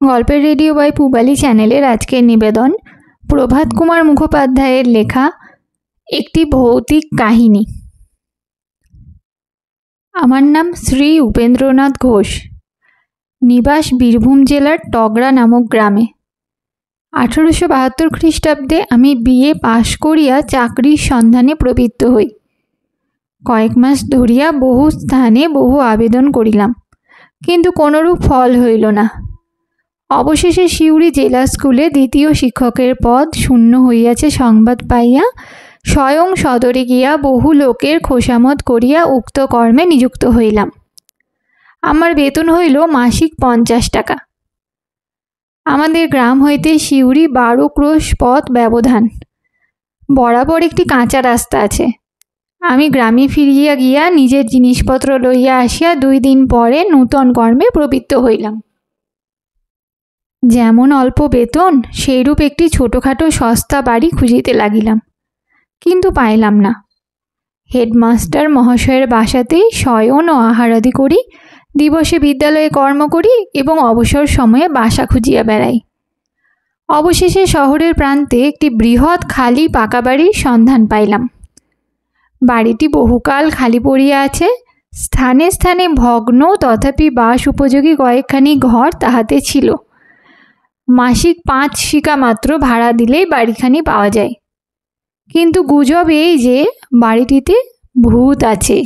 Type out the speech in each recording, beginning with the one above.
গল্পের radio by পুবালি চ্যানেলের আজকের নিবেদন প্রভাত কুমার মুখোপাধ্যায়ের লেখা একটি ভৌতিক কাহিনী। আমার নাম শ্রী উপেন্দ্রনাথ ঘোষ। নিবাস বীরভূম জেলার টগরা নামক গ্রামে। 1872 খ্রিস্টাব্দে আমি বিএ পাশ করিয়া চাকরির সন্ধানে প্রবৃত্ত হই। কয়েক মাস ধরিয়া বহু স্থানে বহু আবেদন করিলাম, কিন্তু কোনরূপ ফল হইল না। অবশেষে সিউড়ি জেলা স্কুলে দ্বিতীয় শিক্ষকের পদ শূন্য হইয়াছে সংবাদ পাইয়া স্বয়ং সদরে গিয়া বহু লোকের খোসামত করিয়া উক্ত কর্মে নিযুক্ত হইলাম। আমার বেতন হইল মাসিক 50 টাকা। আমাদের গ্রাম হইতে সিউড়ি 12 ক্রোশ পথ ব্যবধান। বরাবর একটি কাঁচা রাস্তা আছে। আমি গ্রামে ফিরিয়া গিয়া নিজের জিনিসপত্র লইয়া আসিয়া 2 দিন পরে নূতন কর্মে প্রবৃত্ত হইলাম। যেমন অল্প বেতন সেইরূপ একটি ছোটোখাটো সস্তা বাড়ি খুঁজিতে লাগিলাম, কিন্তু পাইলাম না। হেডমাস্টার মহাশয়ের বাসাতেই শয়ন ও আহারাদি করি, দিবসে বিদ্যালয়ে কর্ম করি এবং অবসর সময়ে বাসা খুঁজিয়া বেড়াই। অবশেষে শহরের প্রান্তে একটি বৃহৎ খালি পাকা বাড়ির সন্ধান পাইলাম। বাড়িটি বহুকাল খালি পড়িয়া আছে। স্থানে স্থানে ভগ্ন তথাপি বাস উপযোগী কয়েকখানি ঘর তাহাতে ছিল। মাসিক 5 শিকা মাত্র ভাড়া দিলেই বাড়িখানি পাওয়া যায়। কিন্তু গুজব এই যে বাড়িটিতে ভূত আছে।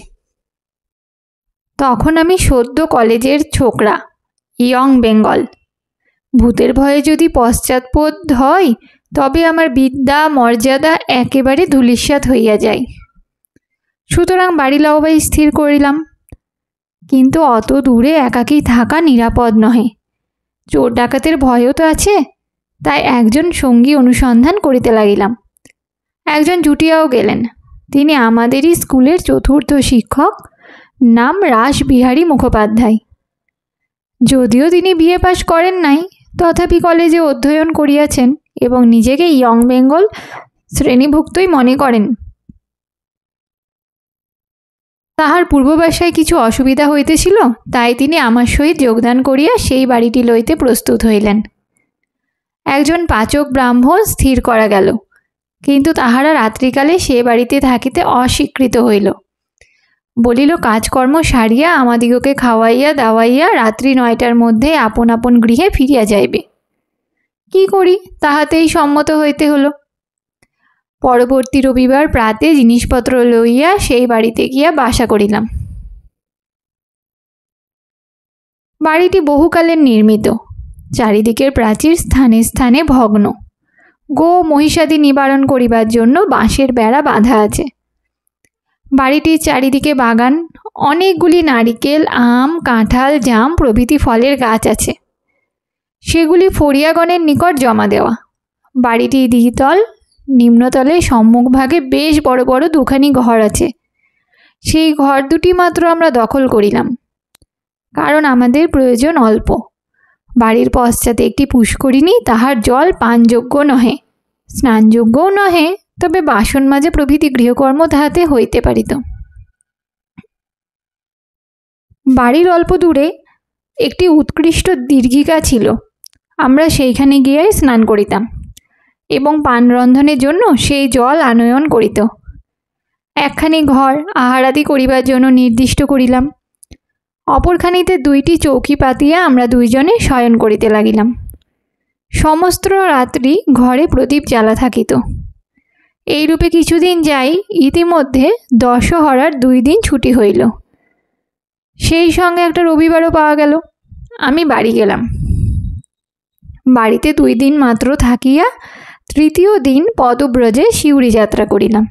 তখন আমি সদ্য কলেজের ছোকরা, ইয়ং বেঙ্গল। ভূতের ভয়ে যদি পশ্চাৎপদ হয় তবে আমার বিদ্যা মর্যাদা একেবারে ধূলিসাৎ হইয়া যায়। সুতরাং বাড়ি লওয়াই স্থির করিলাম। কিন্তু অত দূরে একাকী থাকা নিরাপদ নহে। চোর ডাকাতের ভয়ও তো আছে। তাই একজন সঙ্গী অনুসন্ধান করিতে লাগিলাম। একজন জুটিয়াও গেলেন। তিনি আমাদেরই স্কুলের 4র্থ শিক্ষক, নাম রাসবিহারী মুখোপাধ্যায়। যদিও তিনি বিএ পাশ করেন নাই, তথাপি কলেজে অধ্যয়ন করিয়াছেন এবং নিজেকে ইয়ং বেঙ্গল শ্রেণীভুক্তই মনে করেন। তাহার পূর্ববাসায় কিছু অসুবিধা হইতেছিল, তাই তিনি আমার সহিত যোগদান করিয়া সেই বাড়িটি লইতে প্রস্তুত হইলেন। একজন পাচক ব্রাহ্মণ স্থির করা গেল, কিন্তু তাহারা রাত্রিকালে সে বাড়িতে থাকিতে অস্বীকৃত হইল। বলিল কাজকর্ম সারিয়া আমাদিগকে খাওয়াইয়া দাওয়াইয়া রাত্রি 9টার মধ্যে আপন আপন গৃহে ফিরিয়া যাইবে। কি করি, তাহাতেই সম্মত হইতে হলো। পরবর্তী রবিবার প্রাতে জিনিসপত্র লইয়া সেই বাড়িতে গিয়া বাসা করিলাম। বাড়িটি বহুকালের নির্মিত। চারিদিকের প্রাচীর স্থানে স্থানে ভগ্ন। গো মহিষাদি নিবারণ করিবার জন্য বাঁশের বেড়া বাঁধা আছে। বাড়িটির চারিদিকে বাগান, অনেকগুলি নারিকেল, আম, কাঁঠাল, জাম প্রভৃতি ফলের গাছ আছে। সেগুলি ফড়িয়াগণের নিকট জমা দেওয়া। বাড়িটি দ্বিতল। নিম্নতলে সম্মুখভাগে বেশ বড় বড় 2খানি ঘর আছে। সেই ঘর 2টি মাত্র আমরা দখল করিলাম, কারণ আমাদের প্রয়োজন অল্প। বাড়ির পশ্চাতে একটি পুষ্করিণী, তাহার জল পানযোগ্য নহে, স্নানযোগ্যও নহে, তবে বাসন মাজা প্রভৃতি গৃহকর্ম তাহাতে হইতে পারিত। বাড়ির অল্প দূরে একটি উৎকৃষ্ট দীর্ঘিকা ছিল। আমরা সেইখানে গিয়াই স্নান করিতাম এবং পান রন্ধনের জন্য সেই জল আনয়ন করিত। একখানি ঘর আহারাদি করিবার জন্য নির্দিষ্ট করিলাম। অপরখানিতে 2টি চৌকি পাতিয়া আমরা 2 জনে শয়ন করিতে লাগিলাম। সমস্ত রাত্রি ঘরে প্রদীপ জ্বালা থাকিত। এইরূপে কিছুদিন যাই। ইতিমধ্যে দশহরার 2 দিন ছুটি হইল। সেই সঙ্গে একটা রবিবারও পাওয়া গেল। আমি বাড়ি গেলাম। বাড়িতে 2 দিন মাত্র থাকিয়া তৃতীয় দিন পদব্রজে সিউড়ি যাত্রা করিলাম।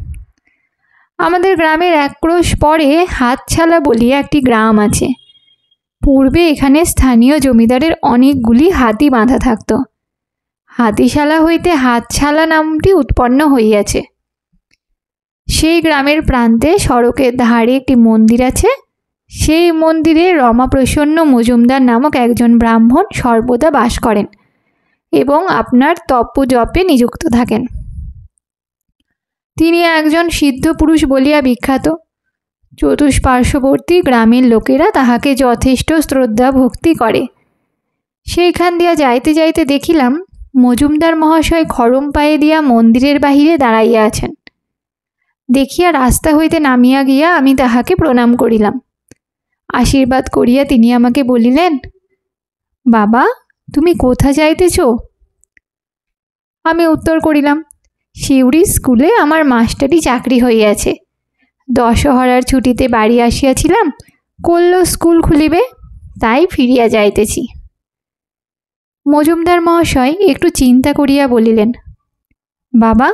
আমাদের গ্রামের 1 ক্রোশ পরে হাতছালা বলিয়া একটি গ্রাম আছে। পূর্বে এখানে স্থানীয় জমিদারের অনেকগুলি হাতি বাঁধা থাকত। হাতিশালা হইতে হাতছালা নামটি উৎপন্ন হইয়াছে। সেই গ্রামের প্রান্তে সড়কের ধারে একটি মন্দির আছে। সেই মন্দিরে রমাপ্রসন্ন মজুমদার নামক একজন ব্রাহ্মণ সর্বদা বাস করেন এবং আপনার তপ জপে নিযুক্ত থাকেন। তিনি একজন সিদ্ধ পুরুষ বলিয়া বিখ্যাত। চতুষ্পার্শ্ববর্তী গ্রামের লোকেরা তাহাকে যথেষ্ট শ্রদ্ধা ভক্তি করে। সেইখান দিয়া যাইতে যাইতে দেখিলাম মজুমদার মহাশয় খড়ম পায়ে দিয়া মন্দিরের বাহিরে দাঁড়াইয়া আছেন। দেখিয়া রাস্তা হইতে নামিয়া গিয়া আমি তাহাকে প্রণাম করিলাম। আশীর্বাদ করিয়া তিনি আমাকে বলিলেন, বাবা, তুমি কোথা যাইতেছ? আমি উত্তর করিলাম, শিউরি স্কুলে আমার মাস্টারি চাকরি হইয়াছে। দশহরার ছুটিতে বাড়ি আসিয়াছিলাম, কল্য স্কুল খুলিবে, তাই ফিরিয়া যাইতেছি। মজুমদার মহাশয় একটু চিন্তা করিয়া বলিলেন, বাবা,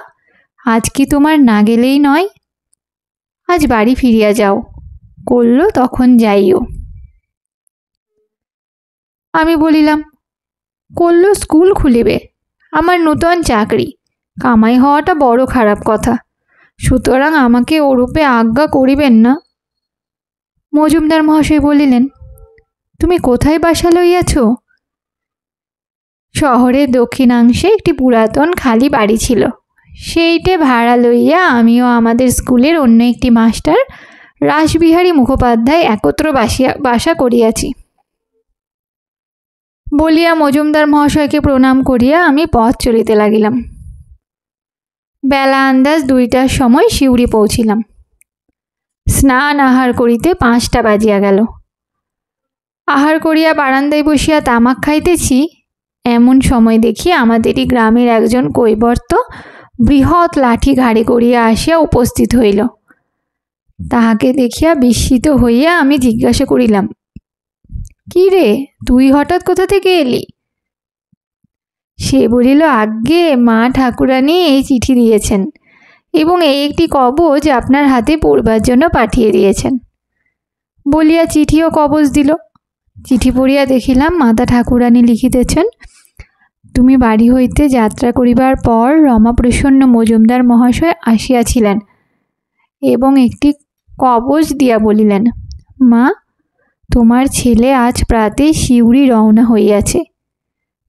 আজ কি তোমার না গেলেই নয়? আজ বাড়ি ফিরিয়া যাও, কল্য তখন যাইও। আমি বলিলাম, কল্য স্কুল খুলিবে, আমার নূতন চাকরি, কামাই হওয়াটা বড় খারাপ কথা, সুতরাং আমাকে ওরূপে আজ্ঞা করিবেন না। মজুমদার মহাশয় বলিলেন, তুমি কোথায় বাসা লইয়াছ? শহরের দক্ষিণাংশে একটি পুরাতন খালি বাড়ি ছিল, সেইটে ভাড়া লইয়া আমিও আমাদের স্কুলের অন্য একটি মাস্টার রাসবিহারী মুখোপাধ্যায় একত্র বাসা করিয়াছি। বলিয়া মজুমদার মহাশয়কে প্রণাম করিয়া আমি পথ চলিতে লাগিলাম। বেলা আন্দাজ 2টার সময় শিউরি পৌঁছিলাম। স্নান আহার করিতে 5টা বাজিয়া গেল। আহার করিয়া বারান্দায় বসিয়া তামাক খাইতেছি, এমন সময় দেখি আমাদেরই গ্রামের একজন কৈবর্ত বৃহৎ লাঠি ঘাড়ে করিয়া আসিয়া উপস্থিত হইল। তাহাকে দেখিয়া বিস্মিত হইয়া আমি জিজ্ঞাসা করিলাম, কি রে, তুই হঠাৎ কোথা থেকে এলি? সে বলিল, আজ্ঞে, মা ঠাকুরানী এই চিঠি দিয়েছেন এবং এই একটি কবজ আপনার হাতে পড়বার জন্য পাঠিয়ে দিয়েছেন। বলিয়া চিঠি ও কবজ দিল। চিঠি পড়িয়া দেখিলাম মাতা ঠাকুরানী লিখিতেছেন, তুমি বাড়ি হইতে যাত্রা করিবার পর রমাপ্রসন্ন মজুমদার মহাশয় আসিয়াছিলেন এবং একটি কবজ দিয়া বলিলেন, মা, তোমার ছেলে আজ প্রাতে শিউরি রওনা হইয়াছে।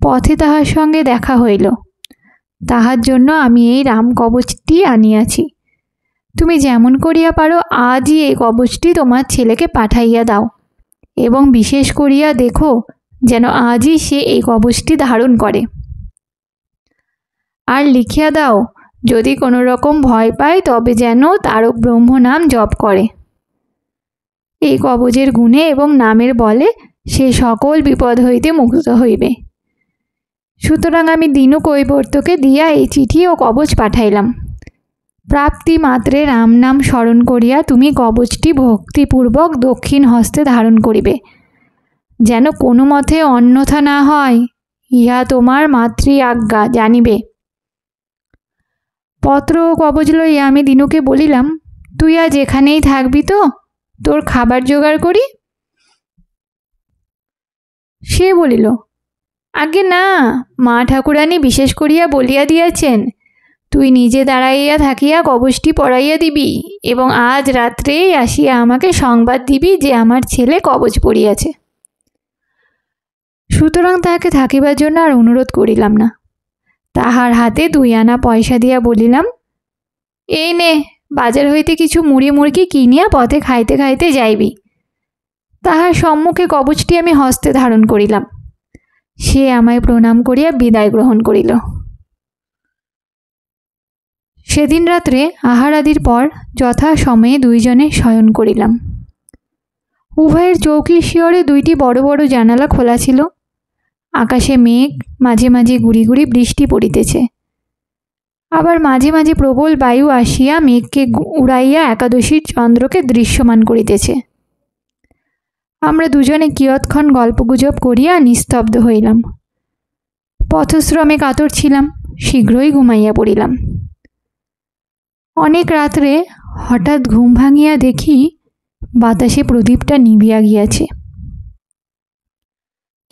পথে তাহার সঙ্গে দেখা হইল, তাহার জন্য আমি এই রাম কবচটি আনিয়াছি। তুমি যেমন করিয়া পারো আজই এই কবচটি তোমার ছেলেকে পাঠাইয়া দাও এবং বিশেষ করিয়া দেখো যেন আজই সে এই কবচটি ধারণ করে। আর লিখিয়া দাও, যদি কোনো রকম ভয় পায় তবে যেন তারক ব্রহ্ম নাম জপ করে। এই কবচের গুণে এবং নামের বলে সে সকল বিপদ হইতে মুক্ত হইবে। সুতরাং আমি দিনু কৈবর্তকে দিয়া এই চিঠি ও কবচ পাঠাইলাম। প্রাপ্তি মাত্রে রাম নাম স্মরণ করিয়া তুমি কবচটি ভক্তিপূর্বক দক্ষিণ হস্তে ধারণ করিবে, যেন কোনো মতে অন্যথা না হয়, ইহা তোমার মাতৃ আজ্ঞা, জানিবে। পত্র ও কবচ লইয়া আমি দিনুকে বলিলাম, তুই আজ এখানেই থাকবি তো? তোর খাবার জোগাড় করি? সে বলিল, আগে না, মা ঠাকুরানী বিশেষ করিয়া বলিয়া দিয়াছেন, তুই নিজে দাঁড়াইয়া থাকিয়া কবচটি পড়াইয়া দিবি এবং আজ রাত্রেই আসিয়া আমাকে সংবাদ দিবি যে আমার ছেলে কবচ পড়িয়াছে। সুতরাং তাহাকে থাকিবার জন্য আর অনুরোধ করিলাম না। তাহার হাতে 2 আনা পয়সা দিয়া বলিলাম, এই নে, বাজার হইতে কিছু মুড়ি মুড়কি কিনিয়া পথে খাইতে খাইতে যাইবি। তাহার সম্মুখে কবচটি আমি হস্তে ধারণ করিলাম। সে আমায় প্রণাম করিয়া বিদায় গ্রহণ করিল। সেদিন রাত্রে আহার আদির পর যথা সময়ে 2 জনে শয়ন করিলাম। উভয়ের চৌকির শিয়রে 2টি বড় বড় জানালা খোলা ছিল। আকাশে মেঘ, মাঝে মাঝে গুড়ি গুড়ি বৃষ্টি পড়িতেছে। আবার মাঝে মাঝে প্রবল বায়ু আসিয়া মেঘকে উড়াইয়া একাদশীর চন্দ্রকে দৃশ্যমান করিতেছে। আমরা 2 জনে কিয়ৎক্ষণ গল্পগুজব করিয়া নিস্তব্ধ হইলাম। পথশ্রমে কাতর ছিলাম, শীঘ্রই ঘুমাইয়া পড়িলাম। অনেক রাত্রে হঠাৎ ঘুম ভাঙিয়া দেখি বাতাসে প্রদীপটা নিবিয়া গিয়াছে।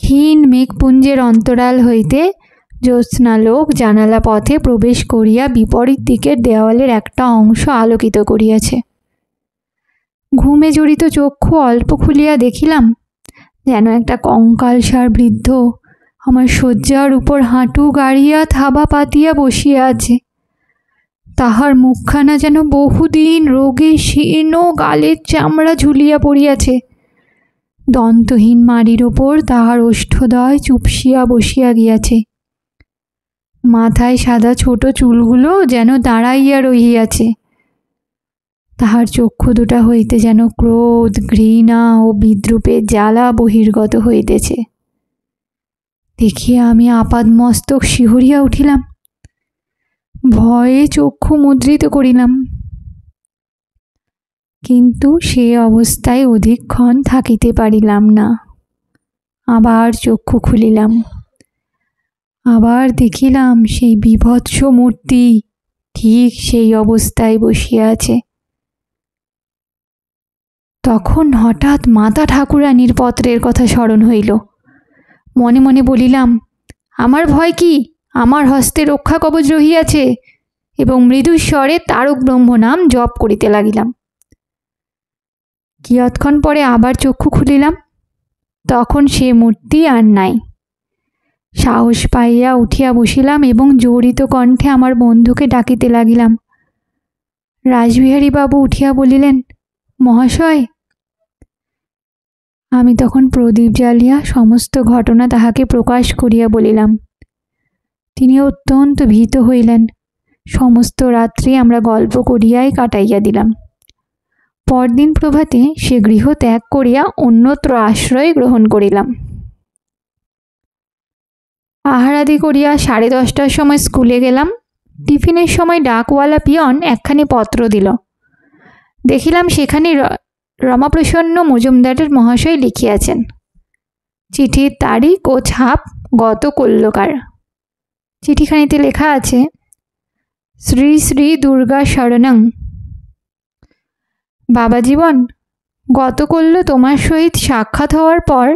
ক্ষীণ মেঘপুঞ্জের অন্তরাল হইতে জ্যোৎস্নালোক জানালা পথে প্রবেশ করিয়া বিপরীত দিকের দেওয়ালের একটা অংশ আলোকিত করিয়াছে। ঘুমে জড়িত চক্ষু অল্প খুলিয়া দেখিলাম যেন একটা কঙ্কালসার বৃদ্ধ আমার শয্যার উপর হাঁটু গাড়িয়া থাবা পাতিয়া বসিয়া আছে। তাহার মুখখানা যেন বহুদিন রোগে শীর্ণ, গালের চামড়া ঝুলিয়া পড়িয়াছে। দন্তহীন মাড়ির ওপর তাহার ওষ্ঠদ্বয় চুপসিয়া বসিয়া গিয়াছে। মাথায় সাদা ছোট চুলগুলো যেন দাঁড়াইয়া রহিয়াছে। তাহার চক্ষু দুটা হইতে যেন ক্রোধ, ঘৃণা ও বিদ্রূপের জ্বালা বহির্গত হইতেছে। দেখিয়া আমি আপাদমস্তক শিহরিয়া উঠিলাম। ভয়ে চক্ষু মুদ্রিত করিলাম, কিন্তু সে অবস্থায় অধিকক্ষণ থাকিতে পারিলাম না। আবার চক্ষু খুলিলাম। আবার দেখিলাম সেই বীভৎস মূর্তি ঠিক সেই অবস্থায় বসিয়া আছে। তখন হঠাৎ মাতা ঠাকুরানীর পত্রের কথা স্মরণ হইল। মনে মনে বলিলাম, আমার ভয় কি, আমার হস্তে রক্ষা কবচ রহিয়াছে, এবং মৃদুস্বরে তারক ব্রহ্ম নাম জপ করিতে লাগিলাম। কিয়ৎক্ষণ পরে আবার চক্ষু খুলিলাম। তখন সে মূর্তি আর নাই। সাহস পাইয়া উঠিয়া বসিলাম এবং জড়িত কণ্ঠে আমার বন্ধুকে ডাকিতে লাগিলাম। রাসবিহারী বাবু উঠিয়া বলিলেন, মহাশয়। আমি তখন প্রদীপ জ্বালিয়া সমস্ত ঘটনা তাহাকে প্রকাশ করিয়া বলিলাম। তিনি অত্যন্ত ভীত হইলেন। সমস্ত রাত্রি আমরা গল্প করিয়াই কাটাইয়া দিলাম। পরদিন প্রভাতে সে গৃহ ত্যাগ করিয়া অন্যত্র আশ্রয় গ্রহণ করিলাম। আহারাদি করিয়া 10:30টার সময় স্কুলে গেলাম। টিফিনের সময় ডাকওয়ালা পিয়ন একখানি পত্র দিল। দেখিলাম সেখানে রমাপ্রসন্ন মজুমদারের মহাশয় লিখিয়াছেন। চিঠির তারিখ ও ছাপ গত কল্যকার। চিঠিখানিতে লেখা আছে, শ্রী শ্রী দুর্গা শরণং। বাবা জীবন, গত কল্য তোমার সহিত সাক্ষাৎ হওয়ার পর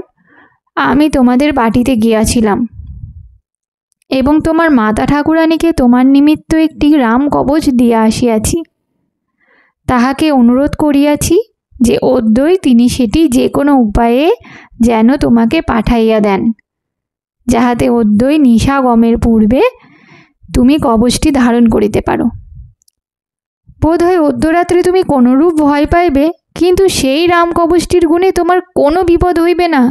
আমি তোমাদের বাটিতে গিয়াছিলাম এবং তোমার মাতা ঠাকুরানীকে তোমার নিমিত্ত একটি রাম কবচ দিয়া আসিয়াছি। তাহাকে অনুরোধ করিয়াছি যে অদ্যই তিনি সেটি যে কোনো উপায়ে যেন তোমাকে পাঠাইয়া দেন, যাহাতে অদ্যই নিশা গমের পূর্বে তুমি কবচটি ধারণ করিতে পারো। বোধ হয় অদ্যরাত্রে তুমি কোনরূপ ভয় পাইবে, কিন্তু সেই রাম কবচটির গুণে তোমার কোনো বিপদ হইবে না।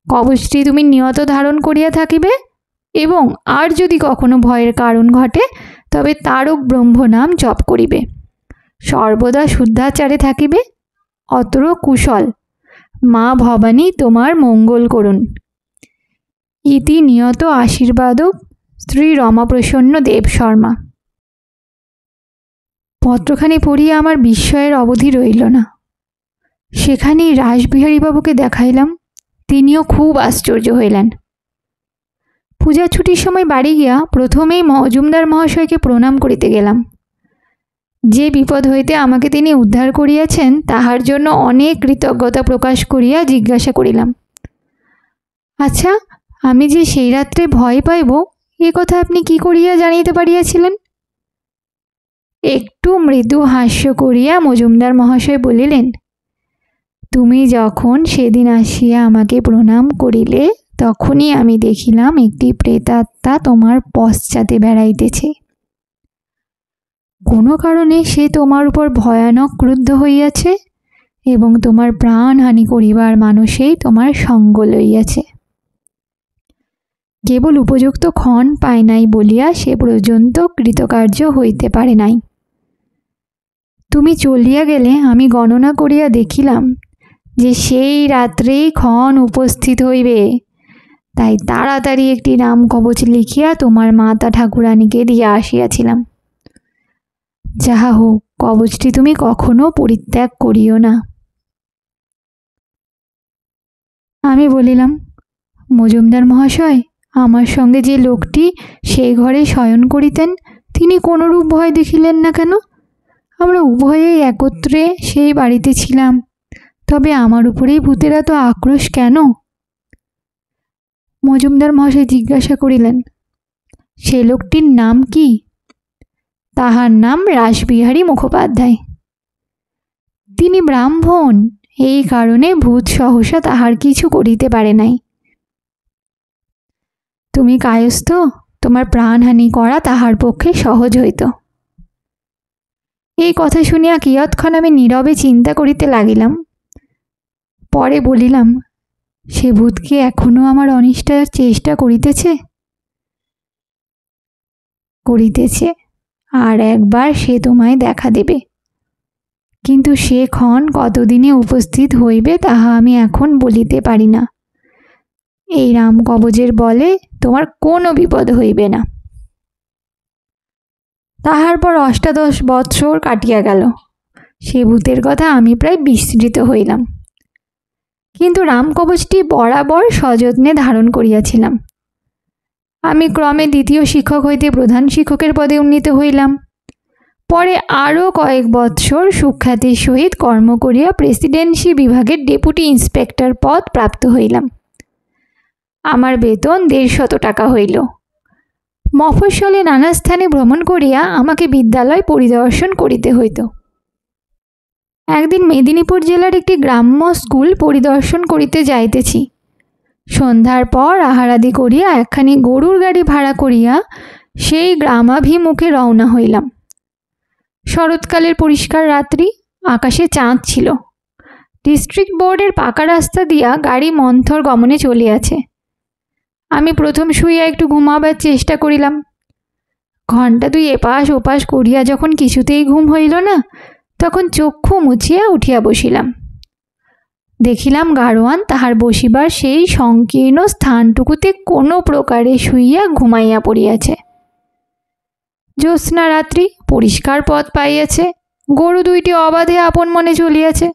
কবচটি তুমি নিয়ত ধারণ করিয়া থাকিবে এবং আর যদি কখনো ভয়ের কারণ ঘটে তবে তারক ব্রহ্ম নাম জপ করিবে। সর্বদা শুদ্ধাচারে থাকিবে। অতর কুশল। মা ভবানী তোমার মঙ্গল করুন। ইতি নিয়ত আশীর্বাদক শ্রী রমাপ্রসন্ন দেব শর্মা। পত্রখানি পড়িয়া আমার বিস্ময়ের অবধি রইল না। সেখানেই রাসবিহারীবাবুকে দেখাইলাম। তিনিও খুব আশ্চর্য হইলেন। পূজা ছুটির সময় বাড়ি গিয়া প্রথমেই মজুমদার মহাশয়কে প্রণাম করিতে গেলাম। যে বিপদ হইতে আমাকে তিনি উদ্ধার করিয়াছেন তাহার জন্য অনেক কৃতজ্ঞতা প্রকাশ করিয়া জিজ্ঞাসা করিলাম, আচ্ছা, আমি যে সেই রাত্রে ভয় পাইব এ কথা আপনি কি করিয়া জানিতে পারিয়াছিলেন? একটু মৃদু হাস্য করিয়া মজুমদার মহাশয় বলিলেন, তুমি যখন সেদিন আসিয়া আমাকে প্রণাম করিলে তখনই আমি দেখিলাম একটি প্রেতাত্মা তোমার পশ্চাতে বেড়াইতেছে। কোনো কারণে সে তোমার উপর ভয়ানক ক্রুদ্ধ হইয়াছে এবং তোমার প্রাণহানি করিবার মানসেই তোমার সঙ্গ লইয়াছে। কেবল উপযুক্ত ক্ষণ পায় নাই বলিয়া সে পর্যন্ত কৃতকার্য হইতে পারে নাই। তুমি চলিয়া গেলে আমি গণনা করিয়া দেখিলাম যে সেই রাত্রেই ক্ষণ উপস্থিত হইবে। তাই তাড়াতাড়ি একটি নাম কবচ লিখিয়া তোমার মাতা ঠাকুরানীকে দিয়া আসিয়াছিলাম। যাহা হোক, কবচটি তুমি কখনো পরিত্যাগ করিও না। আমি বলিলাম, মজুমদার মহাশয়, আমার সঙ্গে যে লোকটি সেই ঘরে শয়ন করিতেন তিনি কোনরূপ ভয় দেখিলেন না কেন? আমরা উভয়েই একত্রে সেই বাড়িতে ছিলাম, তবে আমার উপরেই ভূতেরা তো আক্রোশ কেন? মজুমদার মহাশয় জিজ্ঞাসা করিলেন, সে লোকটির নাম কি? তাহার নাম রাসবিহারী মুখোপাধ্যায়। তিনি ব্রাহ্মণ, এই কারণে ভূত সহসা তাহার কিছু করিতে পারে নাই। তুমি কায়স্থ, তোমার প্রাণহানি করা তাহার পক্ষে সহজ হইত। এই কথা শুনিয়া কিয়ৎক্ষণ আমি নীরবে চিন্তা করিতে লাগিলাম। পরে বলিলাম, সে ভূত কি এখনো আমার অনিষ্টার চেষ্টা করিতেছে? করিতেছে, আর একবার সে তোমায় দেখা দেবে, কিন্তু সে ক্ষণ কতদিনে উপস্থিত হইবে তাহা আমি এখন বলিতে পারি না। এই রাম কবজের বলে তোমার কোনো বিপদ হইবে না। তাহার পর ৮ বৎসর কাটিয়া গেল। সে ভূতের কথা আমি প্রায় বিস্মৃত হইলাম, কিন্তু রামকবচটি বরাবর সযত্নে ধারণ করিয়াছিলাম। আমি ক্রমে দ্বিতীয় শিক্ষক হইতে প্রধান শিক্ষকের পদে উন্নীত হইলাম। পরে আরও কয়েক বৎসর সুখ্যাতির সহিত কর্ম করিয়া প্রেসিডেন্সি বিভাগের ডেপুটি ইন্সপেক্টর পদ প্রাপ্ত হইলাম। আমার বেতন ১৫০ টাকা হইল। মফস্বলে নানা স্থানে ভ্রমণ করিয়া আমাকে বিদ্যালয় পরিদর্শন করিতে হইত। একদিন মেদিনীপুর জেলার একটি গ্রাম্য স্কুল পরিদর্শন করিতে যাইতেছি। সন্ধ্যার পর আহারাদি করিয়া একখানি গরুর গাড়ি ভাড়া করিয়া সেই গ্রামাভিমুখে রওনা হইলাম। শরৎকালের পরিষ্কার রাত্রি, আকাশে চাঁদ ছিল। ডিস্ট্রিক্ট বোর্ডের পাকা রাস্তা দিয়া গাড়ি মন্থর গমনে চলিয়াছে। আমি প্রথম শুইয়া একটু ঘুমাবার চেষ্টা করিলাম। ঘণ্টা ২ এপাশ ওপাশ করিয়া যখন কিছুতেই ঘুম হইল না, তখন চক্ষু মুছিয়া উঠিয়া বসিলাম। দেখিলাম গাড়োয়ান তাহার বসিবার সেই সংকীর্ণ স্থানটুকুতে কোনো প্রকারে শুইয়া ঘুমাইয়া পড়িয়াছে। জ্যোৎস্না রাত্রি, পরিষ্কার পথ পাইয়াছে, গরু ২টি অবাধে আপন মনে চলিয়াছে।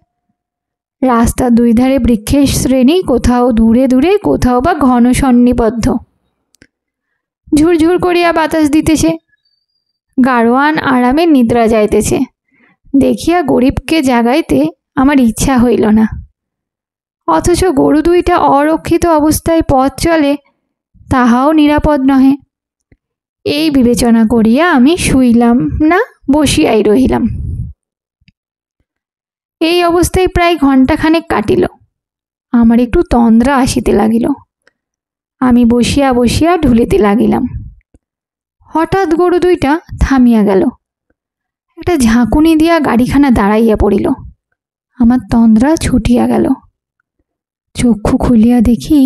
রাস্তার ২ ধারে বৃক্ষের শ্রেণী, কোথাও দূরে দূরে, কোথাও বা ঘন সন্নিবদ্ধ। ঝুরঝুর করিয়া বাতাস দিতেছে। গাড়োয়ান আরামে নিদ্রা যাইতেছে দেখিয়া গরিবকে জাগাইতে আমার ইচ্ছা হইল না। অথচ গরু ২টা অরক্ষিত অবস্থায় পথ চলে, তাহাও নিরাপদ নহে। এই বিবেচনা করিয়া আমি শুইলাম না, বসিয়াই রহিলাম। এই অবস্থায় প্রায় ঘণ্টাখানেক কাটিল। আমার একটু তন্দ্রা আসিতে লাগিল। আমি বসিয়া বসিয়া ঢুলিতে লাগিলাম। হঠাৎ গরু ২টা থামিয়া গেল। একটা ঝাঁকুনি দিয়া গাড়িখানা দাঁড়াইয়া পড়িল। আমার তন্দ্রা ছুটিয়া গেল। চক্ষু খুলিয়া দেখি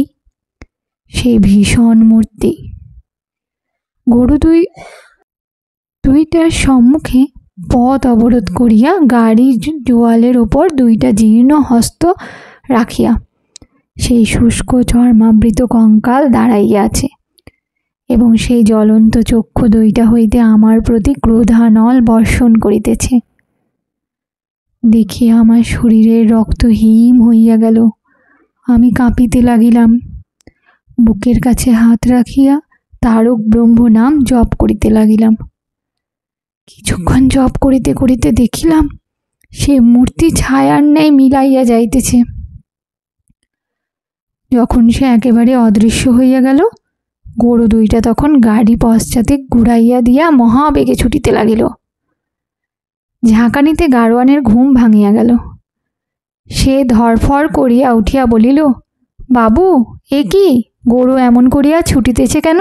সেই ভীষণ মূর্তি। গরু ২টার সম্মুখে পথ অবরোধ করিয়া গাড়ির জোয়ালের ওপর ২টা জীর্ণ হস্ত রাখিয়া সেই শুষ্ক চর্মাবৃত কঙ্কাল দাঁড়াইয়া আছে, এবং সেই জ্বলন্ত চক্ষু ২টা হইতে আমার প্রতি ক্রোধানল বর্ষণ করিতেছে। দেখিয়া আমার শরীরের রক্ত হিম হইয়া গেল। আমি কাঁপিতে লাগিলাম। বুকের কাছে হাত রাখিয়া তারক ব্রহ্ম নাম জপ করিতে লাগিলাম। কিছুক্ষণ জপ করিতে করিতে দেখিলাম সে মূর্তি ছায়ার ন্যায় মিলাইয়া যাইতেছে। যখন সে একেবারে অদৃশ্য হইয়া গেল, গরু ২টা তখন গাড়ি পশ্চাতে ঘুরাইয়া দিয়া মহাবেগে ছুটিতে লাগিল। ঝাঁকানিতে গাড়োয়ানের ঘুম ভাঙিয়া গেল। সে ধরফর করিয়া উঠিয়া বলিল, বাবু, এ কি, গরু এমন করিয়া ছুটিতেছে কেন?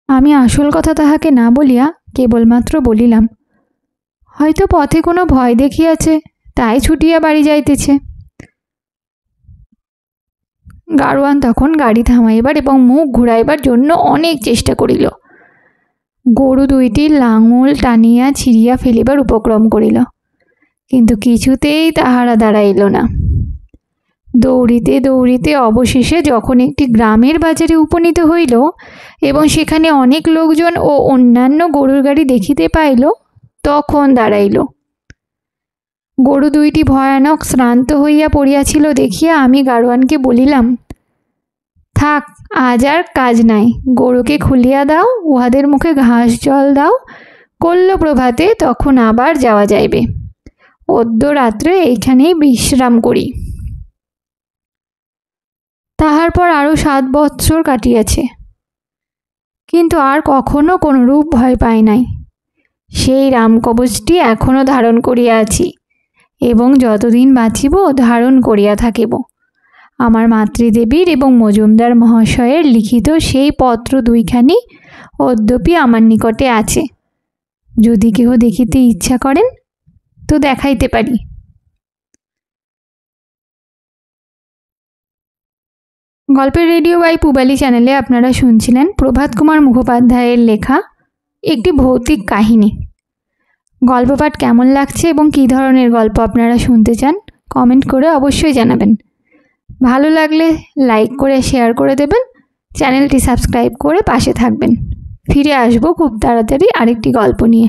আমি আসল কথা তাহাকে না বলিয়া কেবলমাত্র বলিলাম, হয়তো পথে কোনো ভয় দেখিয়াছে, তাই ছুটিয়া বাড়ি যাইতেছে। গাড়োয়ান তখন গাড়ি থামাইবার এবং মুখ ঘুরাইবার জন্য অনেক চেষ্টা করিল। গরু ২টির লাঙল টানিয়া ছিঁড়িয়া ফেলিবার উপক্রম করিল, কিন্তু কিছুতেই তাহারা দাঁড়াইল না। দৌড়িতে দৌড়িতে অবশেষে যখন একটি গ্রামের বাজারে উপনীত হইল এবং সেখানে অনেক লোকজন ও অন্যান্য গরুর গাড়ি দেখিতে পাইল, তখন দাঁড়াইল। গরু ২টি ভয়ানক শ্রান্ত হইয়া পড়িয়াছিল দেখিয়া আমি গাড়োয়ানকে বলিলাম, থাক, আজ আর কাজ নাই, গরুকে খুলিয়া দাও, উহাদের মুখে ঘাস জল দাও, করল প্রভাতে তখন আবার যাওয়া যাইবে। অদ্য রাত্রে এইখানেই বিশ্রাম করি। তাহার পর আরও ৭ বৎসর কাটিয়াছে, কিন্তু আর কখনো কোনরূপ ভয় পাই নাই। সেই রামকবচটি এখনও ধারণ করিয়া আছি এবং যতদিন বাঁচিব ধারণ করিয়া থাকিব। আমার মাতৃদেবীর এবং মজুমদার মহাশয়ের লিখিত সেই পত্র ২খানি অদ্যপি আমার নিকটে আছে। যদি কেহ দেখিতে ইচ্ছা করেন তো দেখাইতে পারি। গল্পের রেডিও বাই পুবালি চ্যানেলে আপনারা শুনছিলেন প্রভাত কুমার মুখোপাধ্যায়ের লেখা একটি ভৌতিক কাহিনী। গল্প পাঠ কেমন লাগছে এবং কী ধরনের গল্প আপনারা শুনতে চান কমেন্ট করে অবশ্যই জানাবেন। ভালো লাগলে লাইক করে শেয়ার করে দেবেন, চ্যানেলটি সাবস্ক্রাইব করে পাশে থাকবেন। ফিরে আসবো খুব তাড়াতাড়ি আরেকটি গল্প নিয়ে।